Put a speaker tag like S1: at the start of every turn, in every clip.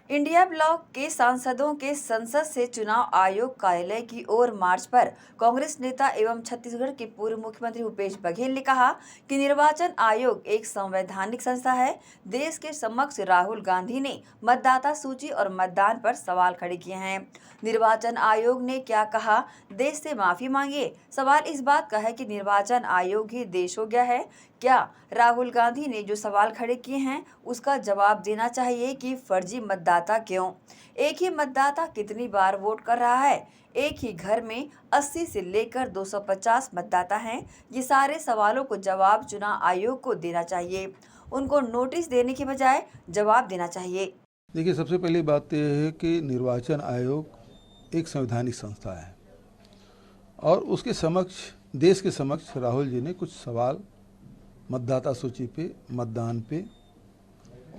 S1: India block के सांसदों के संसद से चुनाव आयोग कार्यालय की ओर मार्च पर कांग्रेस नेता एवं छत्तीसगढ़ के पूर्व मुख्यमंत्री भूपेश बघेल ने कहा कि निर्वाचन आयोग एक संवैधानिक संस्था है। देश के समक्ष राहुल गांधी ने मतदाता सूची और मतदान पर सवाल खड़े किए हैं। निर्वाचन आयोग ने क्या कहा, देश से माफी मांगिए। सवाल इस बात का है कि निर्वाचन आयोग ही देश हो गया है क्या? राहुल गांधी ने जो सवाल खड़े किए हैं उसका जवाब देना चाहिए कि फर्जी मतदाता क्यों? एक ही मतदाता कितनी बार वोट कर रहा है? एक ही घर में 80 से लेकर 250 मतदाता हैं। ये सारे सवालों को जवाब चुनाव आयोग को देना चाहिए। उनको नोटिस देने के बजाय जवाब देना चाहिए।
S2: देखिए, सबसे पहली बात यह है कि निर्वाचन आयोग एक संवैधानिक संस्था है और उसके समक्ष, देश के समक्ष राहुल जी ने कुछ सवाल मतदाता सूची पे, मतदान पे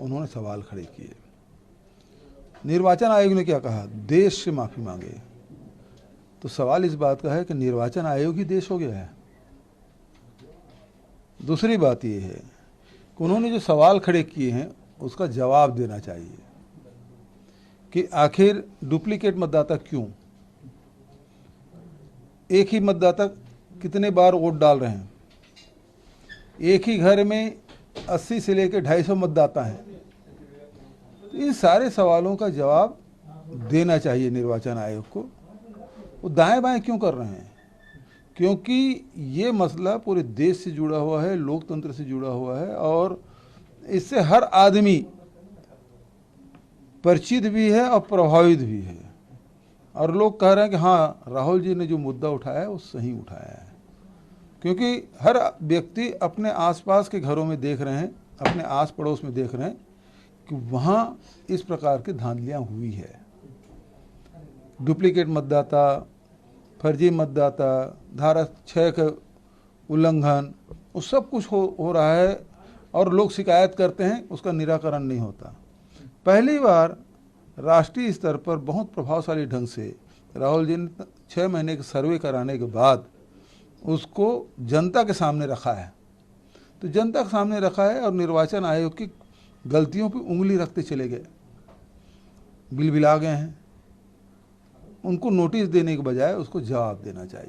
S2: उन्होंने सवाल खड़े किए। निर्वाचन आयोग ने क्या कहा? देश से माफ़ी मांगे। तो सवाल इस बात का है कि निर्वाचन आयोग ही देश हो गया है। दूसरी बात यह है कि उन्होंने जो सवाल खड़े किए हैं उसका जवाब देना चाहिए कि आखिर डुप्लीकेट मतदाता क्यों? एक ही मतदाता कितने बार वोट डाल रहे हैं? एक ही घर में 80 से लेकर 250 मतदाता हैं। तो इन सारे सवालों का जवाब देना चाहिए निर्वाचन आयोग को। वो दाएं बाएं क्यों कर रहे हैं? क्योंकि ये मसला पूरे देश से जुड़ा हुआ है, लोकतंत्र से जुड़ा हुआ है और इससे हर आदमी परिचित भी है और प्रभावित भी है। और लोग कह रहे हैं कि हाँ, राहुल जी ने जो मुद्दा उठाया है वो सही उठाया है, क्योंकि हर व्यक्ति अपने आसपास के घरों में देख रहे हैं, अपने आस पड़ोस में देख रहे हैं कि वहाँ इस प्रकार की धांधलियाँ हुई है। डुप्लीकेट मतदाता, फर्जी मतदाता, धारा 6 का उल्लंघन, वो सब कुछ हो रहा है और लोग शिकायत करते हैं, उसका निराकरण नहीं होता। पहली बार राष्ट्रीय स्तर पर बहुत प्रभावशाली ढंग से राहुल जी ने 6 महीने के सर्वे कराने के बाद उसको जनता के सामने रखा है। तो जनता के सामने रखा है और निर्वाचन आयोग की गलतियों पे उंगली रखते चले गए, बिलबिला गए हैं। उनको नोटिस देने के बजाय उसको जवाब देना चाहिए।